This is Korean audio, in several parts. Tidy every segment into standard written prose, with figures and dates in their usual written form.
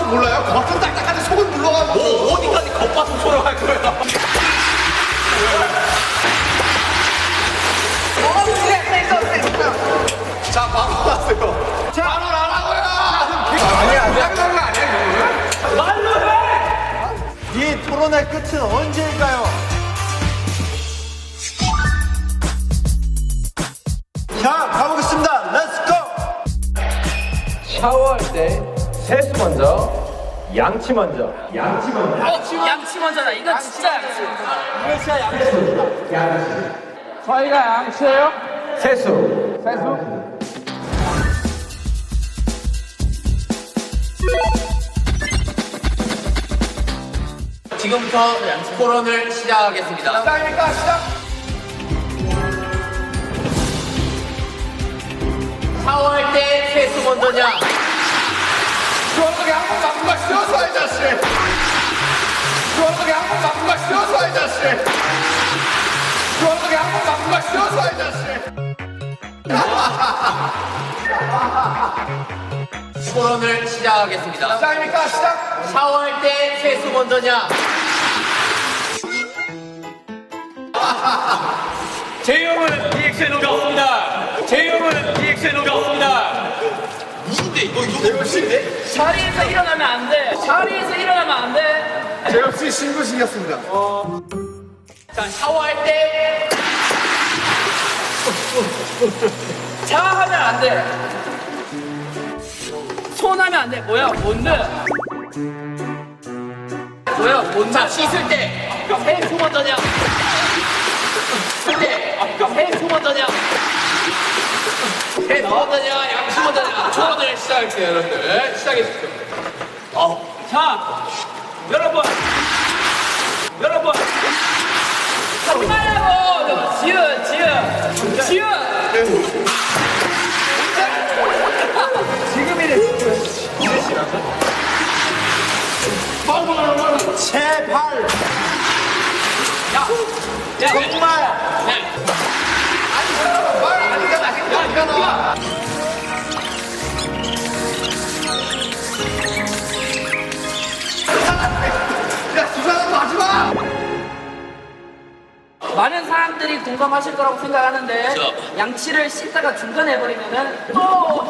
몰라요? 겉은 딱딱한데 속은 물러가고. 뭐 어디까지 겉바속촉을 할 거야? 자, 바로 하세요. 자, 바로 하라고요. 아니야. 그런 거 아니야, 이거는? 말로 해! 이 토론의 끝은 언제일까요? 자, 가보겠습니다. 렛츠고! 샤워할 때 세수 먼저, 양치 먼저. 양치 먼저. 양치 먼저다. 이건 진짜 양치. 이거 진짜 양치. 저희가 양치예요? 세수. 세수? 지금부터 토론을 시작하겠습니다. 시작입니까? 시작. 샤워할 때 세수 먼저냐? 시원하게 한번 바꾼 거 쉬어서, 이 자식. 시원하게 한번 바꾼 거 쉬어서, 이 자식. 시원하게 한번 바꾼 거 쉬어서, 이 자식. 토론을 시작하겠습니다. 시작입니까? 시작. 샤워할 때 세수 먼저냐? 제이홉은 리액션으로 없습니다. 제이홉은 리액션으로 없습니다. 누군데 이거 멋있는데? 자리에서 일어나면 안 돼. 자리에서 일어나면 안 돼. 제 역시 신고식이었습니다. 자, 샤워할 때 자하면 안 돼. 손하면 안 돼. 뭐야? 뭔데? 뭐야? 뭔데? 자, 씻을 때 세수 먼저냐? 씻을 때 세수 먼저냐? 세수 먼저냐? 양치 먼저냐? 토론을 시작할게요, 여러분들. 시작해주세요. 자, 여러분. 하지 말라고. 지은. 제발! 야, 정말! 말 아니잖아. 생각이잖아. 야, 두 사람 하지 마! 많은 사람들이 공감하실 거라고 생각하는데 그렇죠. 양치를 씻다가 중간에 해버리면은 또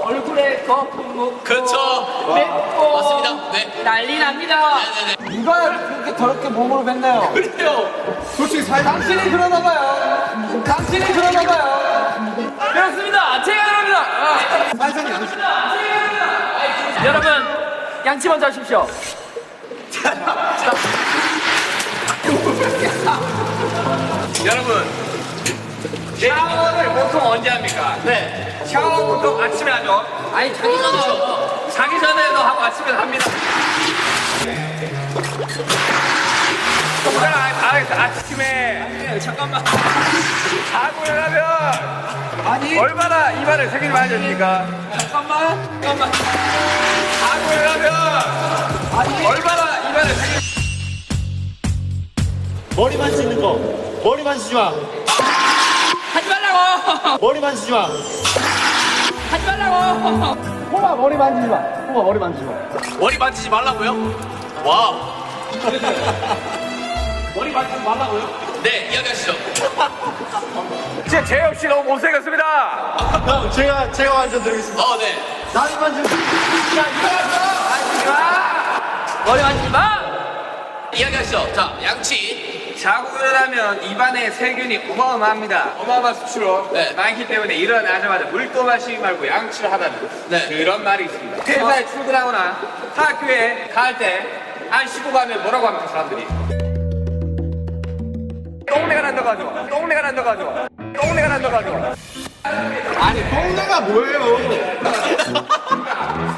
얼굴에 거품 묻고 그렇죠. 맵고 맞습니다. 네. 난리 납니다. 네네네. 누가 그렇게 더럽게 몸으로 뱉나요? 그래요. 솔직히 사회 당신이 그러나 봐요. 당신이 그러나 봐요. 그렇습니다. 제가 그럽니다. 사회상 양식. 여러분 양치 먼저 하십시오. 여러분, 샤워를 보통 언제 합니까? 네. 샤워 보통 아침에 하죠. 아니 자기 전에 자기 전에도 하고 아침에 합니다. 아침에 잠깐만. 자고 일어나면 얼마나 입안을 세균이 많이 졌습니까? 잠깐만. 자고 일어나면 얼마나 입안을 세균이 머리 만지는 거. 머리 만지지 마. 하지 말라고. 머리 만지지 마. 하지 말라고. 호마 머리 만지지 마. 호마 머리 만지지 마. 머리 만지지 말라고요? 와우. 머리 만지지 말라고요? 네, 이야기하시죠. 진짜 제이홉 씨 너무 못생겼습니다. 형, 제가 완전 드리겠습니다. 네. 나도 만지는 머리 만지지 마. 이야기하시죠. 자, 양치. 자고 일어나면 입안에 세균이 어마어마합니다. 어마어마한 수치로 네. 많기 때문에 일어나자마자 물도 마시지 말고 양치를 하다는 네. 그런 말이 있습니다. 회사에 출근하거나 학교에 갈 때 안 씻고 가면 뭐라고 합니까 사람들이? 똥내가 난다가지고 똥내가 난다가지고 똥내가 난다가지고 아니, 똥내가 뭐예요?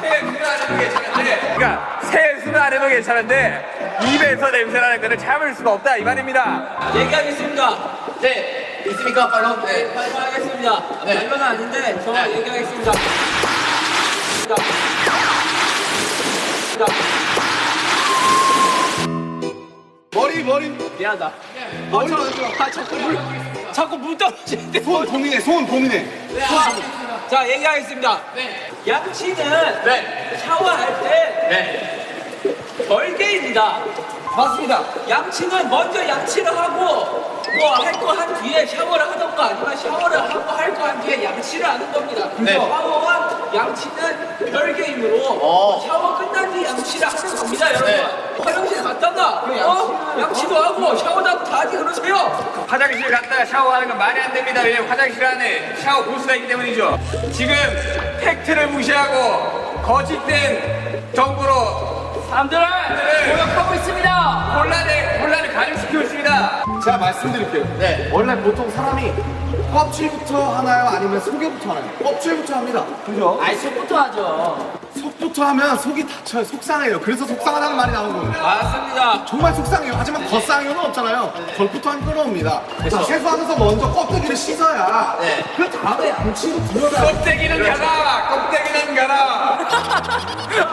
세수는 안 해도 괜찮은데 그러니까 세수는 안 해도 괜찮은데 입에서 냄새 나는 거는 참을 수가 없다 이 말입니다. 얘기하겠습니다. 네. 있습니까, 발론? 네. 발표하겠습니다. 네. 발표는 아닌데 저 네. 얘기하겠습니다. 머리. 미안하다. 머리. 자꾸 물 떨어지는데. 소원 고민해. 자 얘기하겠습니다. 네. 양치는 네. 샤워할 때 네. 별개입니다. 맞습니다. 양치는 먼저 양치를 하고 뭐 할 거 한 뒤에 샤워를 하던가 아니면 샤워를 하고 할 거 한 뒤에 양치를 하는 겁니다. 네. 샤워와 양치는 별개이므로 샤워 끝난 뒤 양치를 하는 겁니다, 여러분. 네. 화장실 갔다가 양치도 하고 샤워도 하고 다 하지 그러세요. 화장실 갔다가 샤워하는 건 말이 안 됩니다. 왜냐면 화장실 안에 샤워 부스가 있기 때문이죠. 지금 팩트를 무시하고 거짓된 정보로 사람들을 모욕하고 있습니다. 혼란을 가중시키고 있습니다. 제가 말씀드릴게요. 네. 원래 보통 사람이 껍질부터 하나요? 아니면 속에부터 하나요? 껍질부터 합니다. 그죠? 아이 속부터 하죠. 속부터 하면 속이 다쳐요. 속상해요. 그래서 속상하다는 말이 나온 거예요. 맞습니다. 정말 속상해요. 하지만 겉상해요는 없잖아요. 겉부터 하면 끓어옵니다. 자, 세수하면서 먼저 껍데기를 씻어야 네. 그 다음에 양치로 들어가요. 껍데기는 가라! 껍데기는 가라!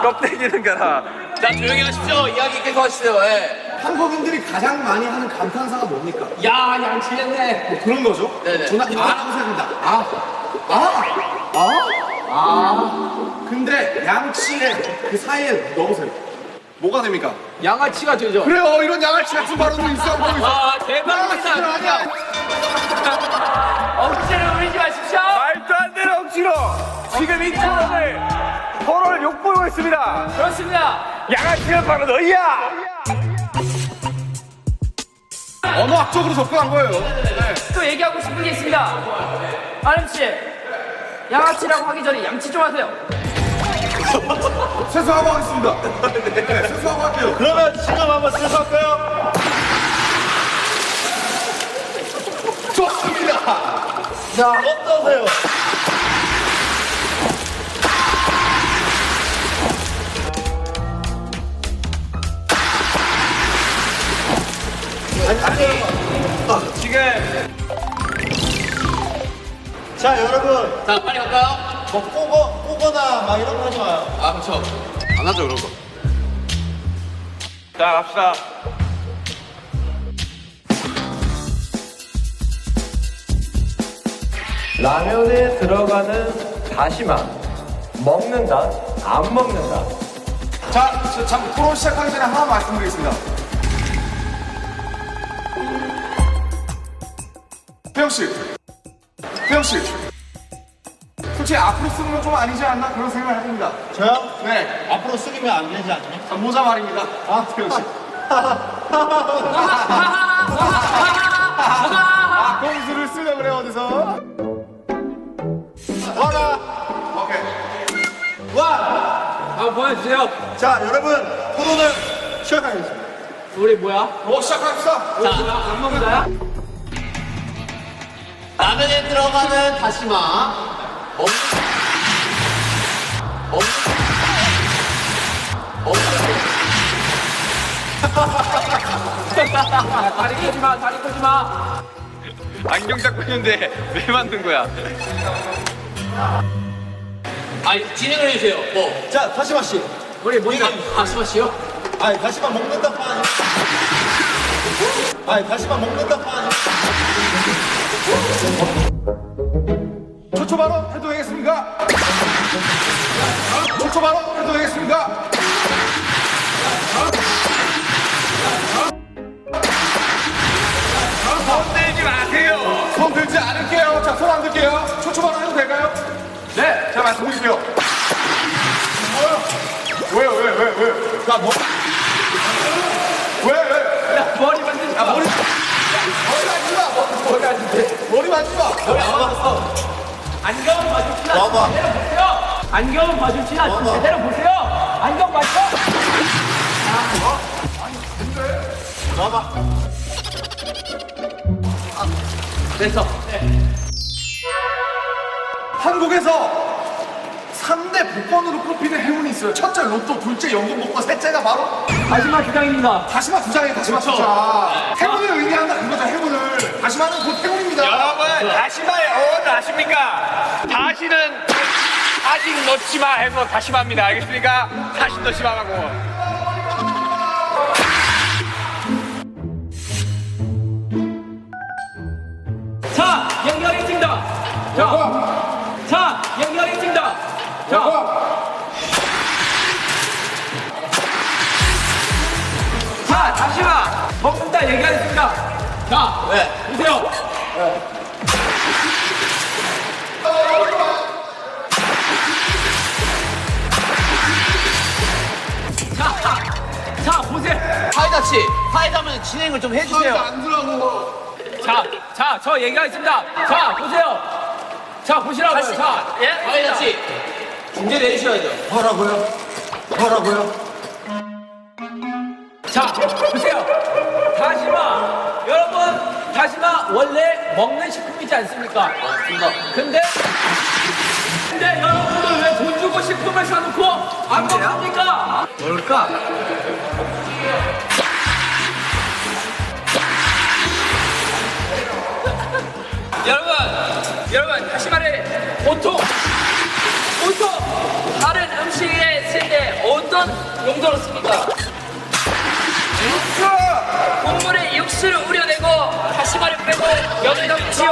껍데기는 가라. 자, 조용히 하십시오. 이야기 계속 하시죠. 예. 한국인들이 가장 많이 하는 감탄사가 뭡니까? 야 양치했네. 뭐 그런 거죠? 네네. 저는 이렇게 생각합니다. 근데 양치에 그 사이에 넣으세요. 뭐가 됩니까? 양아치가 되죠. 그래요. 이런 양아치 같은 발언도 있어. 대박입니다. 아니야. 억지를 부리지 마십시오. 말도 안 되는 억지로 지금 이 토론을 욕보이고 있습니다. 그렇습니다. 양아치는 바로 너희야! 언어학적으로 접근한 거예요. 네. 또 얘기하고 싶은 게 있습니다. 아름 씨, 양아치라고 하기 전에 양치 좀 하세요. 세수하고 하겠습니다. 네, 세수하고 할게요. 그러면 지금 한번 세수할까요? 좋습니다. 자, 어떠세요? 지금 자, 여러분. 자, 빨리 갈까요? 뭐 꼬거나 막 이런 거 하지 마요. 아, 그렇죠. 안 하죠, 그런 거. 자 갑시다. 라면에 들어가는 다시마 먹는다 안 먹는다. 자, 잠깐 토론 시작하기 전에 하나 말씀드리겠습니다. 태영 씨, 솔직히 앞으로 쓰는 건 좀 아니지 않나 그런 생각을 해봅니다. 저요? 네. 앞으로 쓰기면 안 되지 않나요? 자, 모자 말입니다. 태영 씨. 공수를 쓰려 그래 어디서? 와라. 오케이. 와. 한번 보여주세요. 자, 여러분 토론을 시작하겠습니다. 우리 뭐야? 시작합시다. 자, 안 먹는다야? 라면에 들어가는 다시마. 다리 끄지 마, 다리 끄지 마. 안경 잡고 있는데 왜 만든 거야? 아니, 진행을 해주세요. 뭐. 자, 다시마 씨. 우리 뭔가 다시마 씨요? 아니, 다시마 먹는다 파니. 초초 발언 해도 되겠습니까? 초초 발언 해도 되겠습니까? 손 대지 마세요. 손 들지 않을게요. 자, 손 안 들게요. 초초 발언 해도 될까요? 네, 자, 말씀드릴게요. 왜요? 자, 뭐? 왜? 야, 머리 만지지 마. 머리 만지 마. 안경은 봐줍시다. 제대로 보세요. 안경은 봐줍시다. 제대로 보세요. 안경 맞죠? 됐어. 한국에서 3대 복권으로 꼽히는 행운이 있어요. 첫째 로또, 둘째 연금 복권, 셋째가 바로 마지막 주장입니다. 다시마 두 장이에요. 다시마 두 장. 행운을 의미한다 그거죠. 행운을. 다시마는 곧 행운입니다. 여러분 다시마의 어원을 아십니까? 다시는 아직 넣지 마 해서 다시마입니다. 알겠습니까? 다시 넣지 마라고. 자, 연결했습니다. 자, 연결했습니다. 자, 다시마 먹는다 얘기하겠습니다. 자, 보세요. 자, 보세요. 사이다 씨, 사이다면 진행을 좀 해주세요. 안 들어가고. 자, 저 얘기하겠습니다. 자, 보세요. 자, 보시라고요. 자, 사이다 씨, 문제 내주셔야죠. 뭐라고요? 자, 보세요. 다시마. 여러분, 다시마 원래 먹는 식품이지 않습니까? 맞습니다. 근데 여러분들 왜 돈 주고 식품을 사놓고 안 먹습니까? 뭘까? 여러분, 다시마를 보통 다른 음식에 쓸 때 어떤 용도로 씁니까? 국물에 육수를 우려내고 다시마를 빼고 여기다 넣지요.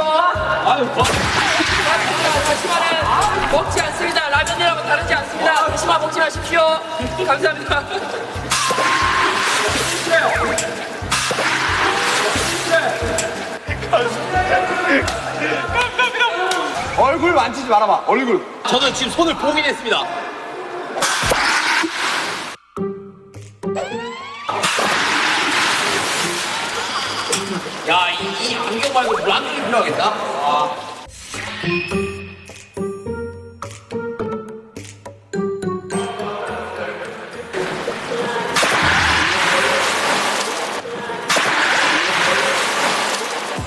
다시마는 먹지 않습니다. 라면이라고 다르지 않습니다. 다시마 먹지 마십시오. 감사합니다. 얼굴 만지지 말아봐. 얼굴. 저는 지금 손을 보긴 했습니다. 야, 이 안경 말고 물안경이 필요하겠다.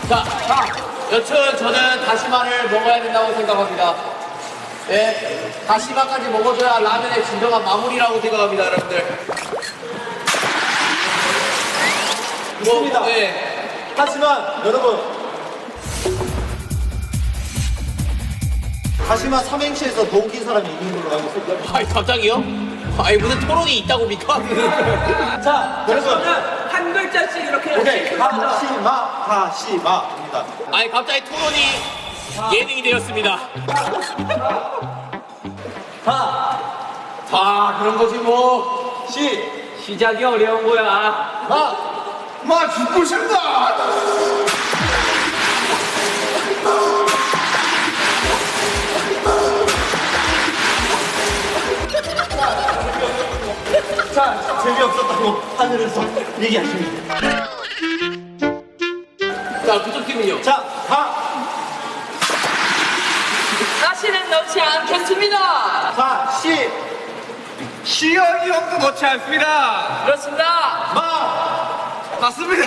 자, 여튼 저는 다시마를 먹어야 된다고 생각합니다. 네, 다시마까지 먹어줘야 라면의 진정한 마무리라고 생각합니다, 여러분들. 좋습니다. 네. 하지만 여러분, 다시마 삼행시에서 더 웃긴 사람이 이긴 걸로 알고 있습니다. 아이, 갑자기요? 아이, 무슨 토론이 있다고입니까? 자, 여러분. 저는 한 글자씩 이렇게 오케이. 다시마입니다. 아니, 갑자기 토론이 예능이 되었습니다. 그런 거지 뭐. 시작이 어려운 거야. 마 죽고 싶다. 자, 재미없었다고 하늘에서 얘기하십니다. 자, 그쪽 팀은요? 자, 다시는 넣지 않겠습니다. 시연이 형도 넣지 않습니다. 그렇습니다. 맞습니다.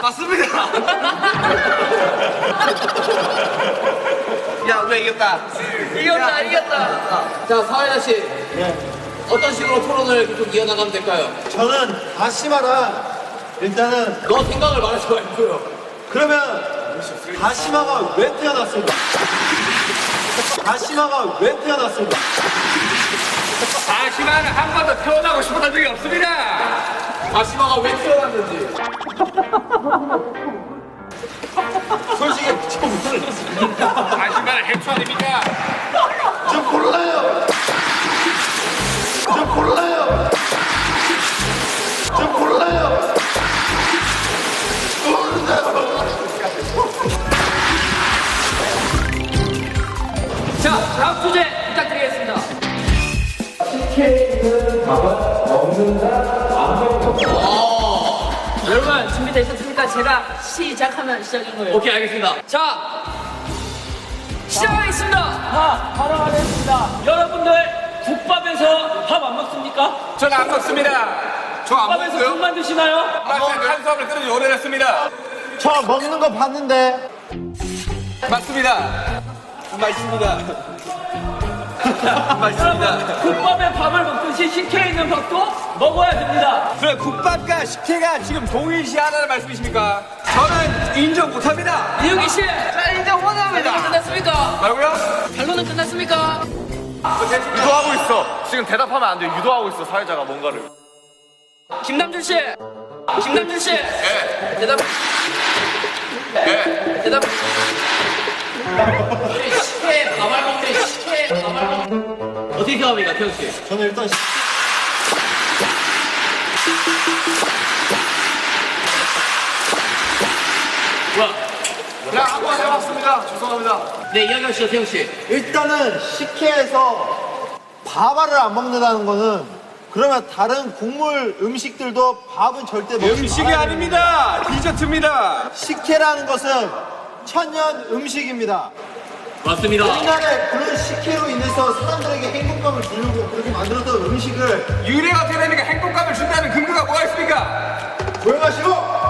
맞습니다. 야, 우리가 이겼다. 이겼다. 자, 사회자 씨. 어떤 식으로 토론을 계속 이어나가면 될까요? 저는 다시마랑 일단은 너 생각을 말하지 말고요. 그러면 다시마가 왜 태어났을까? 다시마가 왜 태어났을까? 다시마는 한 번도 태어나고 싶었던 적이 없습니다. 다시마가 왜 태어났는지. 솔직히 좀 모르겠습니다. 다시마는 해초 아닙니까? 좀 몰라요. 자, 다음 주제 부탁드리겠습니다. 여러분 준비되셨습니까? 제가 시작하면 시작인 거예요. 오케이, 알겠습니다. 자, 시작하겠습니다. 바로 하겠습니다. 여러분들 국밥에서 밥 안 먹습니까? 저는 안 먹습니다. 저 안 국밥에서 국 먹고요. 만드시나요? 탄수화물 끊은 지 오래됐습니다. 저 먹는 거 봤는데 맞습니다. 맛있습니다. 여러분 국밥에 밥을 먹듯이 식혜에 있는 밥도 먹어야 됩니다. 그래, 국밥과 식혜가 지금 동일시하다는 말씀이십니까? 저는 인정 못합니다. 이용기 씨, 인정 못합니다. 결론은 끝났습니까? 뭐라고요? 결론은 끝났습니까? 유도하고 있어. 지금 대답하면 안 돼. 유도하고 있어, 사회자가 뭔가를. 김남준 씨, 대답. 대답. 식혜 밥알 먹는데 식혜 밥알 먹는. 어떻게 생각합니까, 태현 씨? 저는 일단 그냥 한번 해봤습니다. 죄송합니다. 네, 이야기하시죠, 태용 씨. 일단은 식혜에서 밥알을 안 먹는다는 거는 그러면 다른 국물 음식들도 밥은 절대 먹지 음식이 말아야 아닙니다. 디저트입니다. 식혜라는 것은 천연 음식입니다. 맞습니다. 옛날에 그런 식혜로 인해서 사람들에게 행복감을 주려고 그렇게 만들었던 음식을 유래가 어떻게 됩니까? 행복감을 준다는 근거가 뭐가 있습니까? 조용하시고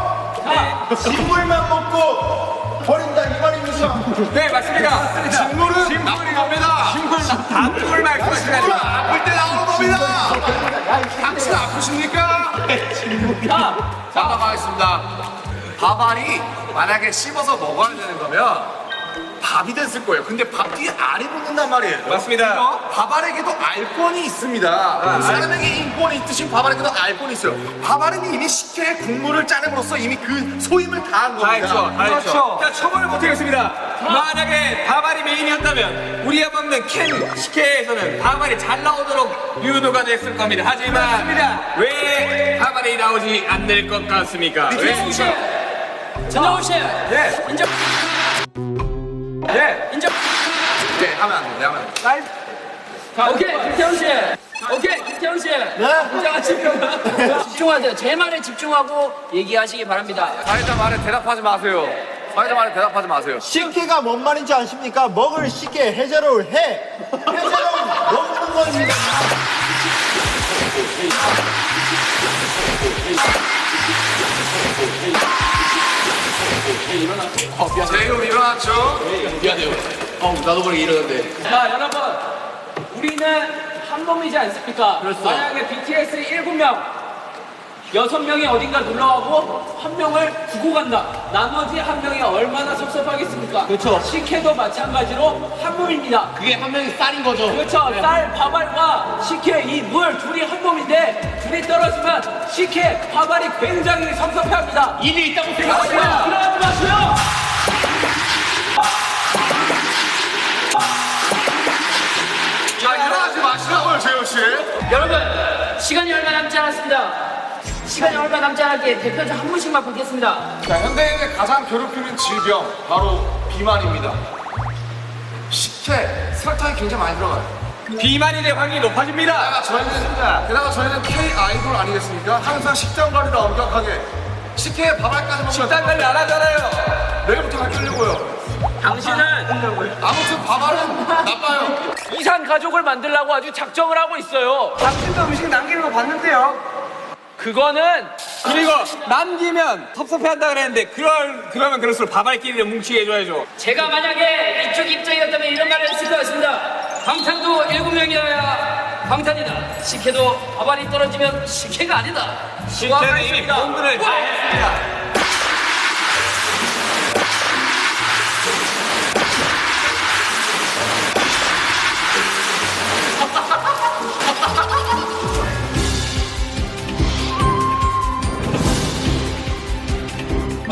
식물만 먹고 버린다 이 말입니다. 네, 맞습니다. 식물은 나쁜 겁니다. 단물 말씀하시는 아플 때 나오는 겁니다. 당신 아프십니까? 자, 가겠습니다. 밥알이 만약에 씹어서 먹어야 되는 거면 밥이 됐을 거예요. 근데 밥 뒤에 알이 붙는단 말이에요. 맞습니다. 밥알에게도 알권이 있습니다. 사람에게 인권이 있듯이 밥알에게도 알권이 있어요. 밥알은 이미 식혜의 국물을 짜냄으로써 이미 그 소임을 다한 다 겁니다. 했죠. 다 했죠. 자, 처벌을 못하겠습니다. 만약에 밥알이 메인이었다면 우리가 먹는 캔 식혜에서는 밥알이 잘 나오도록 유도가 됐을 겁니다. 하지만 왜 밥알이 나오지 않을 것 같습니까? 태용 씨, 전영훈 씨, 예. 인정. 예. 인정. 네, 하면 안 돼. 네, 하면 안 돼. 오케이, 김태훈 씨. 오케이, 김태훈 씨. 인정하시고요. 집중하세요. 제 말에 집중하고 얘기하시기 바랍니다. 사회자 말에 대답하지 마세요. 사회자 말에 대답하지 마세요. 식혜가 뭔 말인지 아십니까? 먹을 식혜 해자로울 해 해자로울 먹는 겁니다. 제이홉 일어났죠? 미안해요. 나도 모르게 이러는데. 자, 여러분. 우리는 한 몸이지 않습니까? 만약에 BTS 7명, 6명이 어딘가 놀러가고 한 명을 두고 간다. 나머지 한 명이 얼마나 섭섭하겠습니까? 그렇죠. 식혜도 마찬가지로 한 몸입니다. 그게 한 명이 쌀인 거죠. 그렇죠. 쌀, 밥알과 식혜, 이 물 둘이 한 몸인데 둘이 떨어지면 식혜, 밥알이 굉장히 섭섭해합니다. 일이 있다고 그러지 생각합니다. 마세요. 자, 일어나지 마시라고요, 재현 씨. 여러분, 시간이 얼마 남지 않았습니다. 시간이 얼마 남지 않았기에 대표자 한 분씩만 받겠습니다. 자, 현대인의 가장 괴롭히는 질병, 바로 비만입니다. 식혜, 설탕이 굉장히 많이 들어가요. 비만이 될 확률이 높아집니다. 게다가 저희는 K 아이돌 아니겠습니까? 항상 식단 관리도 엄격하게. 식혜에 밥알까지 먹으면 식단 관리 안 하잖아요. 내일부터 바뀌려고요. 당신은 아무튼 밥알은 나빠요. 이산 가족을 만들려고 아주 작정을 하고 있어요. 당신도 음식 남기는 거 봤는데요. 그거는 그리고 남기면 섭섭해한다 그랬는데 그러면 그럴수록 밥알끼리를 뭉치게 해줘야죠. 제가 만약에 이쪽 입장이었다면 이런 말을 했을 것 같습니다. 방탄도 7명이어야 방탄이다. 식혜도 밥알이 떨어지면 식혜가 아니다. 저는 이미 본분을 다 했습니다.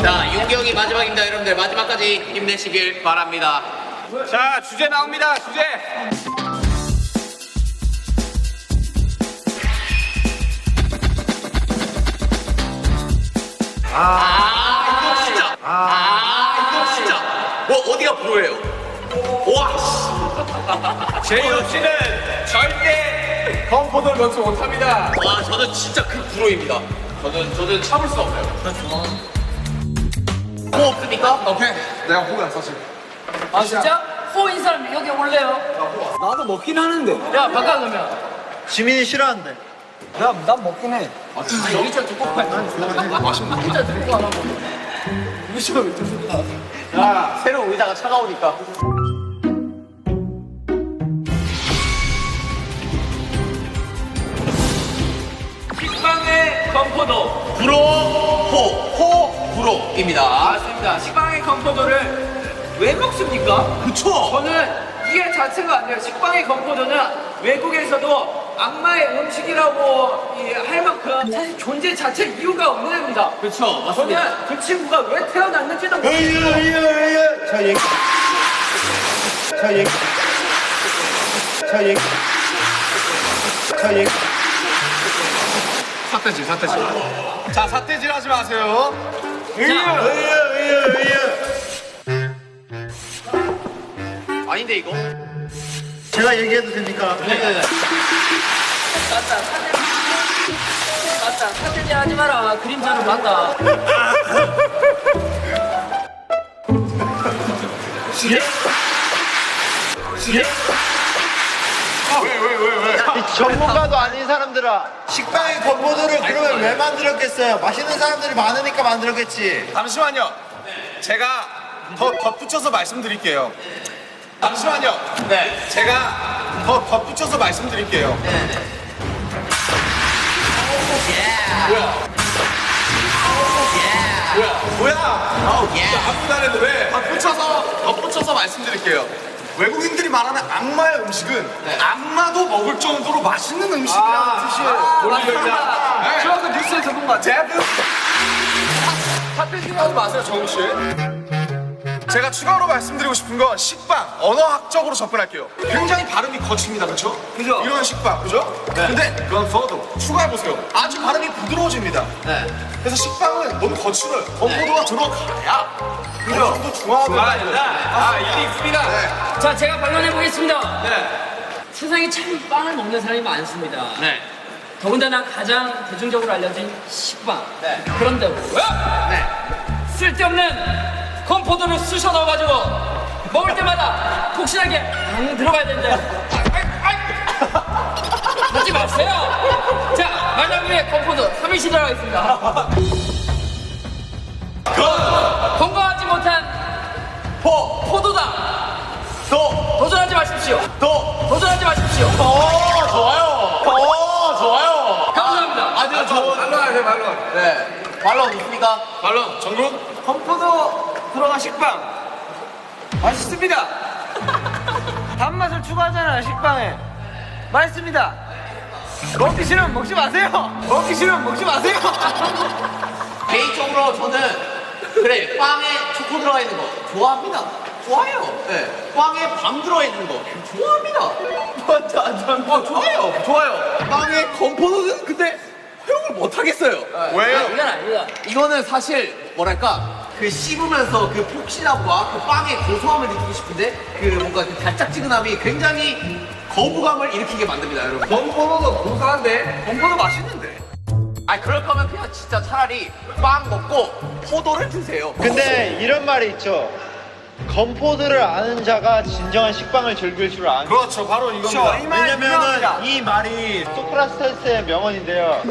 자, 윤경이 마지막입니다, 여러분들. 마지막까지 힘내시길 바랍니다. 자, 주제 나옵니다. 주제. 이거 진짜. 뭐, 어디가 불호예요? 와, 씨. 제이홉 씨는 절대 건포도를 넣지 못합니다. 와, 저는 진짜 그 불호입니다. 저는 참을 수 없어요. 뭐 없습니까? 오케이. 내가 호가 사실. 아 진짜? 호인 사람 여기 올래요? 나도 먹긴 하는데. 야 바꿔 그러면. 지민이 싫어한대. 난 먹긴 해. 여기 저 두고 팔. 맛있나? 진짜 두고 하나 야, 새로 의자가 차가우니까. 식빵의 건포도. 불호입니다. 맞습니다. 식빵의 건포도를 왜 먹습니까? 그쵸? 저는 이해 자체가 안 돼요. 식빵의 건포도는 외국에서도 악마의 음식이라고 할 만큼 사실 존재 자체 이유가 없는 애입니다. 그쵸, 맞습니다. 저는 그 친구가 왜 태어났는지도 모르겠어요. 삿대질. 자, 삿대질 하지 마세요. 아닌데 이거? 제가 얘기해도 됩니까? 네네네. 맞다. 사태지 하지 마라. 그림자로 봤다. 이 전문가도 아닌 사람들아, 식빵의 건포도를 그러면 왜 만들었겠어요? 맛있는 사람들이 많으니까 만들었겠지. 잠시만요. 제가 더 덧붙여서 말씀드릴게요. 잠시만요. 네. 제가 더 덧붙여서 말씀드릴게요. 뭐야? 아무도 안 했는데 왜? 덧붙여서 말씀드릴게요. 외국인들이 말하는 악마의 음식은 악마도 먹을 정도로 맛있는 음식이라는 뜻이에요. 맞습니다. 저 아까 뉴스에서 본 것 같아요. 핫팬 생각하지 마세요, 정우 씨. 제가 추가로 말씀드리고 싶은 건 식빵, 언어학적으로 접근할게요. 굉장히 발음이 거칩니다, 그렇죠? 그죠? 이런 식빵, 그죠? 근데 그건 더도 추가해보세요. 아주 발음이 부드러워집니다. 그래서 식빵은 너무 거칠어요. 건포도가 들어가야 어느 정도 중화가 된다. 아, 일리 있습니다. 네. 자, 제가 반론해 보겠습니다. 네. 세상에 참 빵을 먹는 사람이 많습니다. 네. 더군다나 가장 대중적으로 알려진 식빵. 네. 그런데 왜? 네. 쓸데없는 건포도를 쑤셔 넣어가지고 먹을 때마다 폭신하게 들어가야 되는데 하지 마세요. 자, 말랑 위에 건포도 3일씩 들어가겠습니다. 건강하지 못한 포도당 도전하지 마십시오. 도전하지 마십시오. 좋아요. 감사합니다. 아주 좋은. 말로 말로. 네. 말로 있습니까? 말로 정국? 건포도 들어간 식빵 맛있습니다. 단맛을 추가하잖아요, 식빵에. 맛있습니다. 먹기 싫으면 먹지 마세요. 먹기 싫으면 먹지 마세요. 개인적으로 저는 그래 빵에 초코 들어가 있는 거 좋아합니다. 좋아요. 네. 빵에 밤 들어가 있는 거 좋아합니다. 좋아요. 빵에 건포도는 근데 허용을 못 하겠어요. 왜요? 이건 아닙니다. 이거는 사실 뭐랄까 그 씹으면서 그 폭신함과 그 빵의 고소함을 느끼고 싶은데 그 뭔가 그 달짝지근함이 굉장히 거부감을 일으키게 만듭니다, 여러분. 건포도도 고소한데 건포도 맛있는데. 아 그럴 거면 그냥 진짜 차라리 빵 먹고 포도를 드세요. 근데 이런 말이 있죠. 건포도를 아는 자가 진정한 식빵을 즐길 줄 아는. 그렇죠, 바로 이겁니다. 왜냐면은 이 말이 소크라테스의 명언인데요.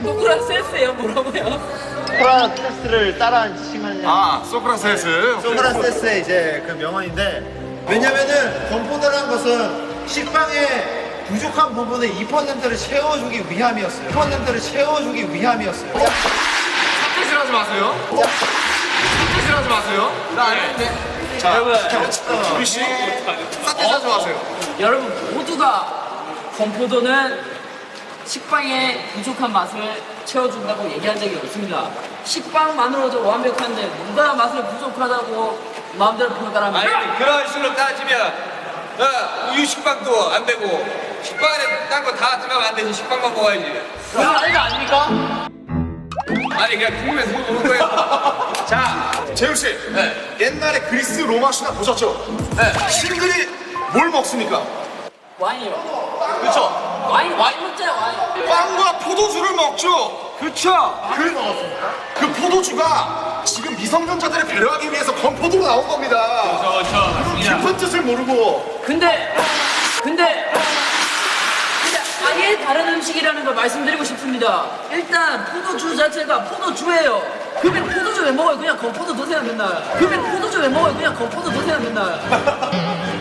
소크라테스예요. 뭐라고요? 소크라테스를 따라한 칭하냐. 아, 소크라테스. 소크라테스의 이제 그 명언인데, 왜냐면은 건포도라는 것은 식빵의 부족한 부분의 2%를 채워주기 위함이었어요. 2%를 채워주기 위함이었어요. 삿대질하지 마세요. 삿대질하지 마세요. 나 아닌데. 자, 우리 씨, 삿대질하지 마세요. 여러분 모두가 건포도는 식빵의 부족한 맛을 채워준다고 얘기한 적이 없습니다. 식빵만으로도 완벽한데 누가 맛을 부족하다고 마음대로 평가합니까? 아니 그런 식으로 따지면 우유 식빵도 안 되고 식빵 안에 딴 거 다 들어가면 안 되지. 식빵만 먹어야지. 그건 아닌 거 아닙니까? 아니 그냥 궁금해서 물어보는 거예요. 자, 재우 씨. 옛날에 그리스 로마 신화 보셨죠? 신들이 뭘 먹습니까? 와인이요. 그렇죠. 와인 먹잖아요. 와인. 빵과 포도주를 먹죠. 그렇죠. 그 포도주가 지금 미성년자들을 배려하기 위해서 건포도로 나온 겁니다. 깊은 뜻을 모르고. 근데 아예 다른 음식이라는 걸 말씀드리고 싶습니다. 일단 포도주 자체가 포도주예요. 그러면 포도주 왜 먹어요? 그냥 건포도 드세요 맨날.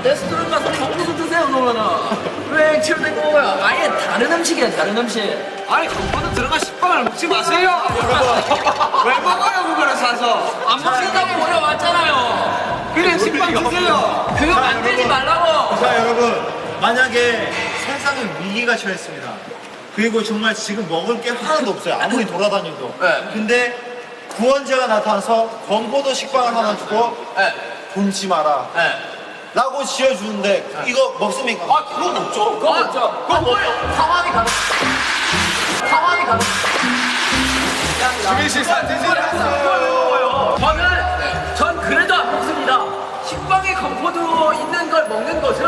레스토랑 가서 건포도 드세요 그러면은. 왜 액체로 먹어요? 아예 다른 음식이야 다른 음식. 아니 건포도 들어간 식빵을 먹지 마세요. 왜 먹어요 그거를 사서? 안 먹는다고 물어봤잖아요. 그래 식빵 드세요. 그거 만들지 말라고. 자, 여러분, 만약에 세상에 위기가 처했습니다. 그리고 정말 지금 먹을 게 하나도 없어요. 아무리 돌아다녀도. 근데 구원자가 나타나서 건포도 식빵을 하나 주고 굶지 마라 라고 지어주는데 이거 먹습니까? 아 그거 먹죠. 그거 먹죠. 그거 뭐예요? 상황이 가능. 지금 우리 식사 드시라고요. 전 그래도 안 먹습니다. 식빵에 건포도 있는 걸 먹는 것은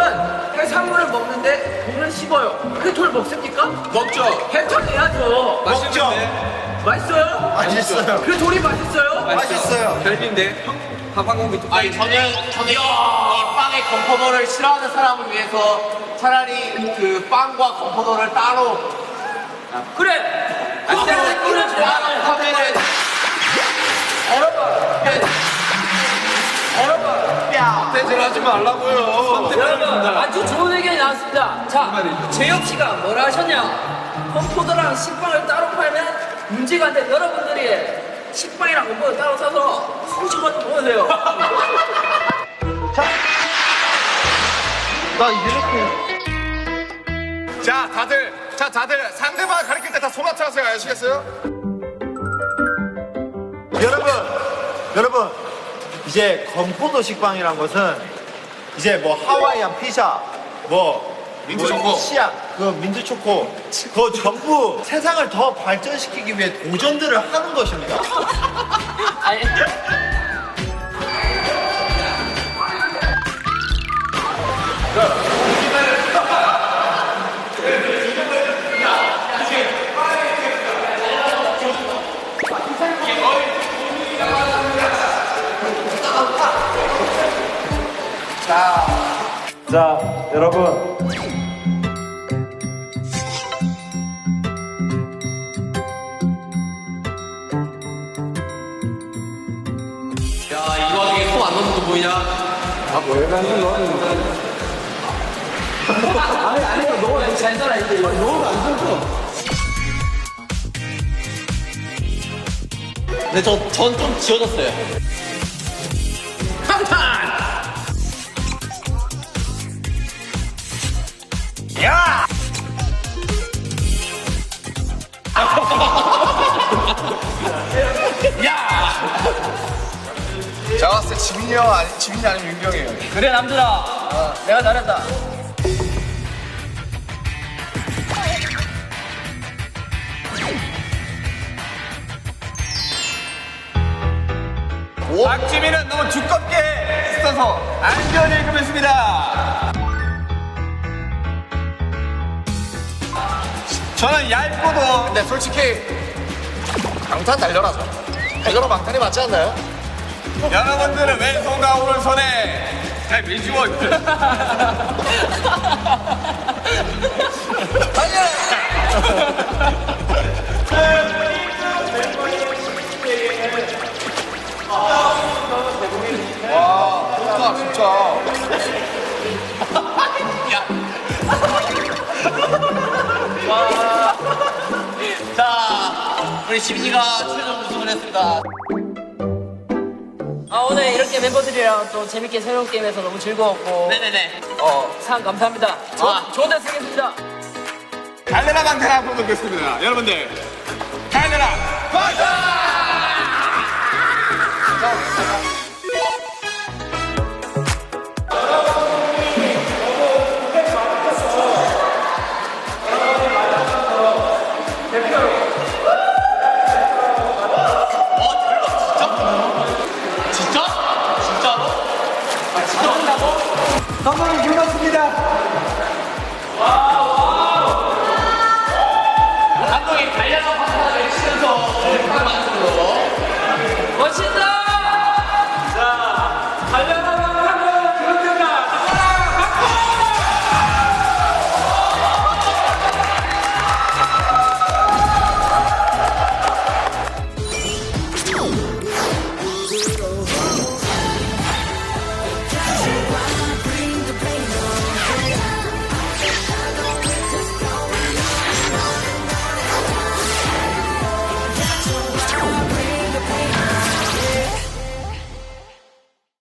해산물을 먹는데 돌을 씹어요. 그 돌 먹습니까? 먹죠. 해탈해야죠. 먹죠. 맛있어요? 맛있어요. 그 돌이 맛있어요? 맛있어요. 별미인데 밥 한 공기 뚝 아니 저는 이 빵에 건포도를 싫어하는 사람을 위해서 차라리 그 빵과 건포도를 따로 그래. 따로 하면은 대질 하지 말라고요. 여러분 아주 좋은 의견이 나왔습니다. 자, 재혁 씨가 뭐라 하셨냐? 건포도랑 식빵을 따로 팔면 문제가 안 돼. 여러분들이 식빵이랑 건포도 따로 사서 소식만 좀 보세요. 나 이렇게. 자, 다들 상대방 가리킬 때 다 손맞춰 하세요. 아시겠어요? 여러분, 이제 건포도 식빵이란 것은 이제 뭐 하와이안 피자, 민트 초코. 치약, 그 민트 초코, 그거 전부 세상을 더 발전시키기 위해 도전들을 하는 것입니다. 아니, 자, 여러분. 야 이거 중에 손 안 넣는 거 보이냐? 잘 살아 이제. 근데 전 좀 지워졌어요. 제가 봤을 때 지민이 아니면 윤경이에요. 그래 남들아, 내가 잘했다. 박지민은 너무 두껍게 써서 안전 읽으면습니다. 저는 얇고도 근데 솔직히 방탄 달려라죠. 달려라 방탄이 맞지 않나요? 여러분들은 왼손과 오른손에 잘 밀지워. 좋다 진짜. 자 우리 지민이가 최종 우승을 했습니다. 오늘 이렇게 멤버들이랑 또 재밌게 새로운 게임에서 너무 즐거웠고 네네네. 상 감사합니다. 좋은 데 쓰겠습니다. 달려라 방탄 앞으로 듣겠습니다. 여러분들 달려라 방탄!